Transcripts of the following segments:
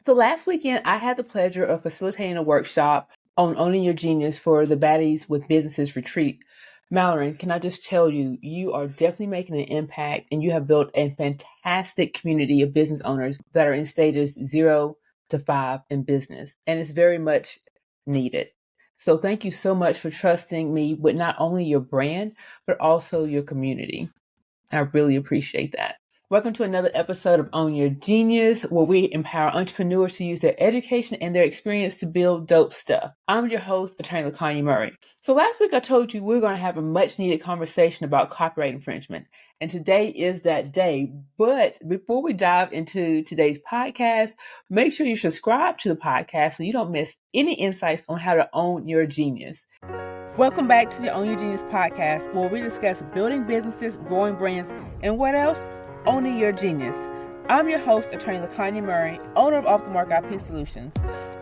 So last weekend, I had the pleasure of facilitating a workshop on owning your genius for the Baddies with Businesses retreat. Mallory, can I just tell you, you are definitely making an impact and you have built a fantastic community of business owners that are in stages 0 to 5 in business. And it's very much needed. So thank you so much for trusting me with not only your brand, but also your community. I really appreciate that. Welcome to another episode of Own Your Genius, where we empower entrepreneurs to use their education and their experience to build dope stuff. I'm your host, attorney LaConya Murray. So last week I told you we're going to have a much needed conversation about copyright infringement. And today is that day. But before we dive into today's podcast, make sure you subscribe to the podcast so you don't miss any insights on how to own your genius. Welcome back to the Own Your Genius podcast, where we discuss building businesses, growing brands, and what else? Owning your genius. I'm your host, attorney LaConya Murray, owner of Off the Mark IP Solutions.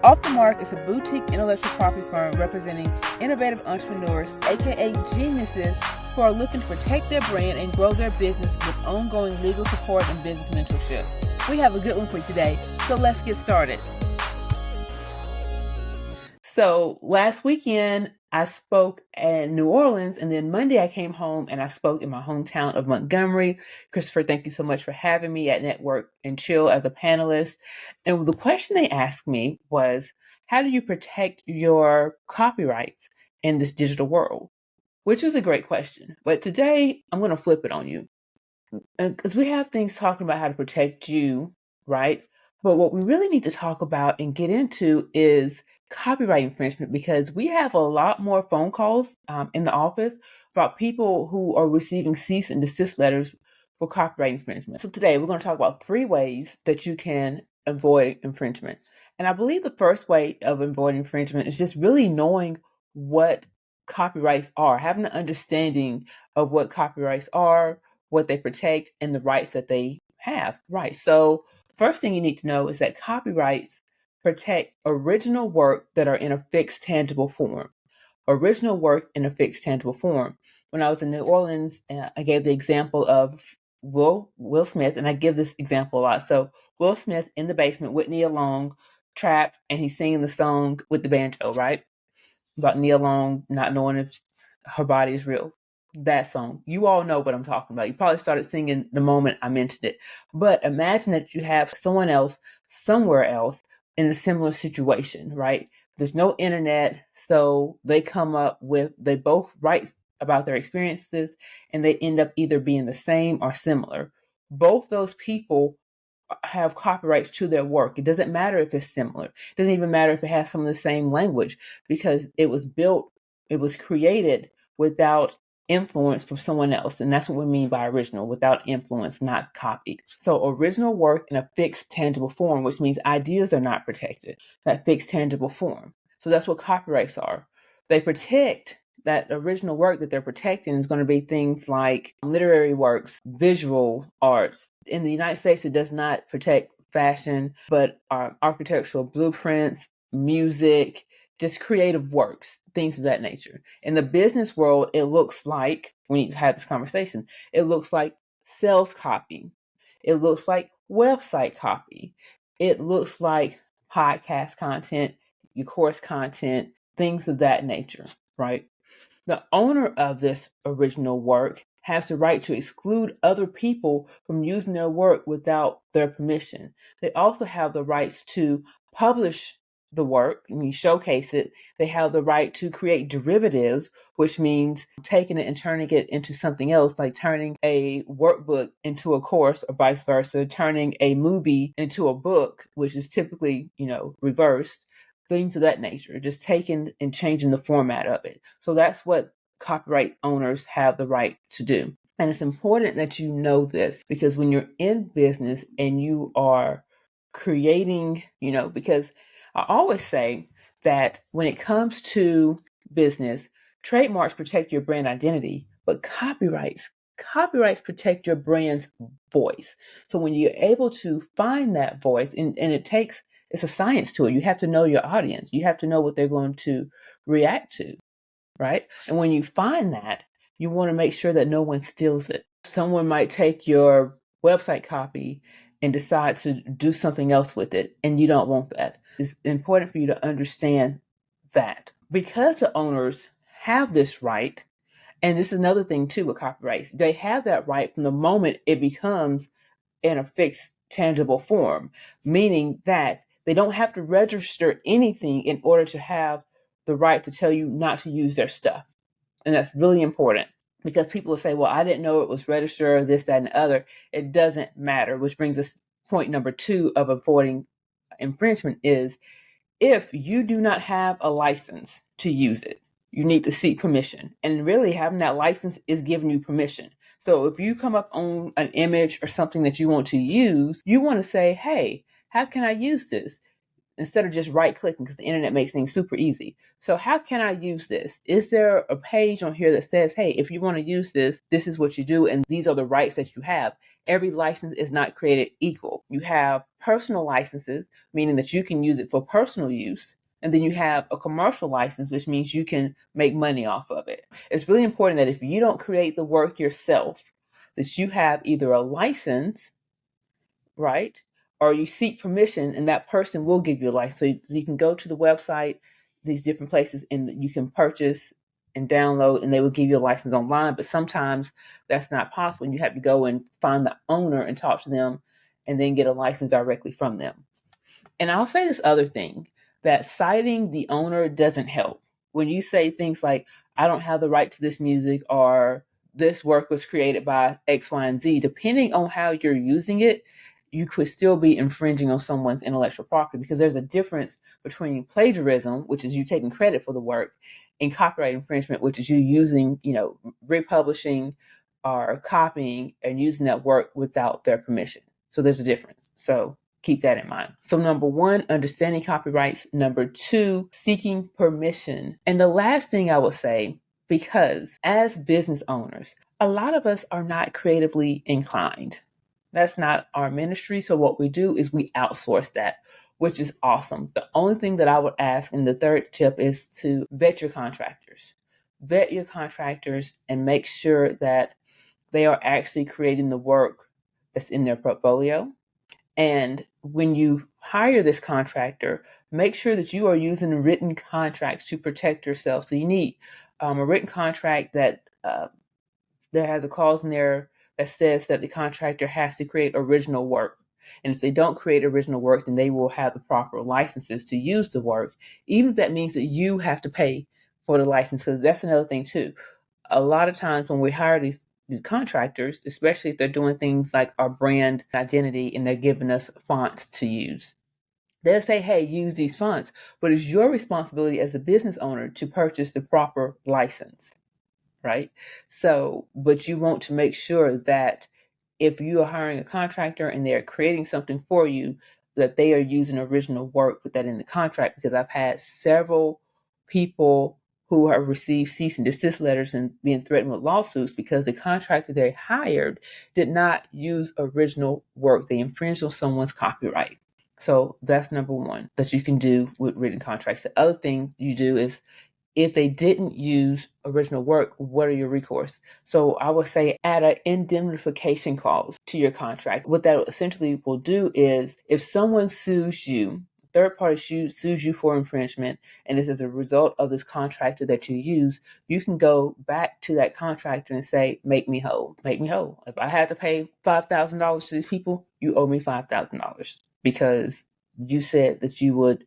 Off the Mark is a boutique intellectual property firm representing innovative entrepreneurs, aka geniuses, who are looking to protect their brand and grow their business with ongoing legal support and business mentorship. We have a good one for you today, so let's get started. So last weekend, I spoke in New Orleans, and then Monday I came home and I spoke in my hometown of Montgomery. Christopher, thank you so much for having me at Network and Chill as a panelist. And the question they asked me was, how do you protect your copyrights in this digital world? Which is a great question. But today I'm going to flip it on you. Because we have things talking about how to protect you, right? But what we really need to talk about and get into is copyright infringement, because we have a lot more phone calls in the office about people who are receiving cease and desist letters for copyright infringement. So today we're going to talk about 3 ways that you can avoid infringement. And I believe the first way of avoiding infringement is just really knowing what copyrights are, having an understanding of what copyrights are, what they protect, and the rights that they have. Right. So first thing you need to know is that copyrights protect original work that are in a fixed tangible form. Original work in a fixed tangible form. When I was in New Orleans, I gave the example of Will Smith, and I give this example a lot. So Will Smith in the basement with Nia Long, trapped, and he's singing the song with the banjo, right? About Nia Long not knowing if her body is real. That song. You all know what I'm talking about. You probably started singing the moment I mentioned it. But imagine that you have someone else somewhere else in a similar situation, right? There's no internet, so they both write about their experiences and they end up either being the same or similar. Both those people have copyrights to their work. It doesn't matter if it's similar. It doesn't even matter if it has some of the same language, because it was created without influence from someone else. And that's what we mean by original, without influence, not copied. So original work in a fixed tangible form, which means ideas are not protected, that fixed tangible form. So that's what copyrights are. They protect that original work that they're protecting is going to be things like literary works, visual arts. In the United States, it does not protect fashion, but architectural blueprints, music, just creative works, things of that nature. In the business world, it looks like, when you have this conversation, it looks like sales copy. It looks like website copy. It looks like podcast content, your course content, things of that nature, right? The owner of this original work has the right to exclude other people from using their work without their permission. They also have the rights to publish the work, showcase it. They have the right to create derivatives, which means taking it and turning it into something else, like turning a workbook into a course or vice versa, turning a movie into a book, which is typically, reversed. Things of that nature, just taking and changing the format of it. So that's what copyright owners have the right to do. And it's important that you know this, because when you're in business and you are creating, because I always say that when it comes to business, trademarks protect your brand identity, but copyrights protect your brand's voice. So when you're able to find that voice, and it's a science to it. You have to know your audience. You have to know what they're going to react to, right? And when you find that, you want to make sure that no one steals it. Someone might take your website copy and decide to do something else with it, and you don't want that. It's important for you to understand that. Because the owners have this right, and this is another thing too with copyrights, they have that right from the moment it becomes in a fixed, tangible form, meaning that they don't have to register anything in order to have the right to tell you not to use their stuff. And that's really important, because people will say, well, I didn't know it was registered, this, that, and the other. It doesn't matter, which brings us to point number 2 of avoiding infringement is, if you do not have a license to use it, you need to seek permission. And really, having that license is giving you permission. So if you come up on an image or something that you want to use, you want to say, hey, how can I use this? Instead of just right clicking, because the internet makes things super easy. So how can I use this? Is there a page on here that says, hey, if you want to use this, this is what you do, and these are the rights that you have? Every license is not created equal. You have personal licenses, meaning that you can use it for personal use. And then you have a commercial license, which means you can make money off of it. It's really important that if you don't create the work yourself, that you have either a license, right? Or you seek permission, and that person will give you a license. So you can go to the website, these different places, and you can purchase and download, and they will give you a license online. But sometimes that's not possible, and you have to go and find the owner and talk to them and then get a license directly from them. And I'll say this other thing, that citing the owner doesn't help. When you say things like, I don't have the right to this music, or this work was created by X, Y, and Z, depending on how you're using it, you could still be infringing on someone's intellectual property, because there's a difference between plagiarism, which is you taking credit for the work, and copyright infringement, which is you using, republishing or copying and using that work without their permission. So there's a difference. So keep that in mind. So number 1, understanding copyrights. Number 2, seeking permission. And the last thing I will say, because as business owners, a lot of us are not creatively inclined. That's not our ministry. So what we do is we outsource that, which is awesome. The only thing that I would ask, and the third tip, is to vet your contractors. Vet your contractors and make sure that they are actually creating the work that's in their portfolio. And when you hire this contractor, make sure that you are using written contracts to protect yourself. So you need a written contract that there has a clause in there that says that the contractor has to create original work. And if they don't create original work, then they will have the proper licenses to use the work, even if that means that you have to pay for the license, because that's another thing too. A lot of times when we hire these contractors, especially if they're doing things like our brand identity and they're giving us fonts to use, they'll say, hey, use these fonts, but it's your responsibility as a business owner to purchase the proper license, right? So, but you want to make sure that if you are hiring a contractor and they're creating something for you, that they are using original work, put that in the contract, because I've had several people who have received cease and desist letters and being threatened with lawsuits because the contractor they hired did not use original work. They infringed on someone's copyright. So that's number 1 that you can do with written contracts. The other thing you do is, if they didn't use original work, what are your recourse? So I would say add an indemnification clause to your contract. What that essentially will do is, if someone sues you, third party sues you for infringement, and it's as a result of this contractor that you use, you can go back to that contractor and say, make me whole. Make me whole. If I had to pay $5,000 to these people, you owe me $5,000 because you said that you would,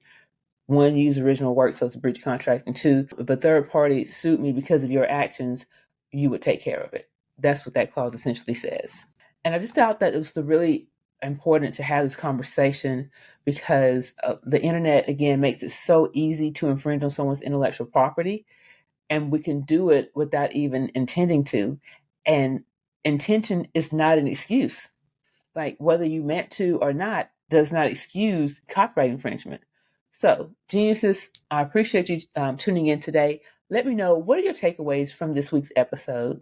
1, use original work, so it's a breach of contract, and 2, if a third party sued me because of your actions, you would take care of it. That's what that clause essentially says. And I just thought that it was really important to have this conversation, because the internet, again, makes it so easy to infringe on someone's intellectual property, and we can do it without even intending to. And intention is not an excuse. Like, whether you meant to or not does not excuse copyright infringement. So, geniuses, I appreciate you tuning in today. Let me know, what are your takeaways from this week's episode?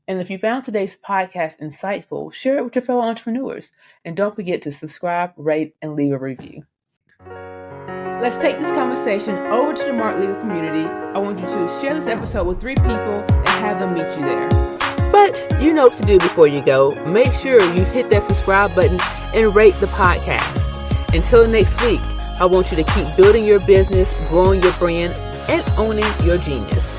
And if you found today's podcast insightful, share it with your fellow entrepreneurs. And don't forget to subscribe, rate, and leave a review. Let's take this conversation over to the MARKEDlegal community. I want you to share this episode with 3 people and have them meet you there. But you know what to do before you go. Make sure you hit that subscribe button and rate the podcast. Until next week, I want you to keep building your business, growing your brand, and owning your genius.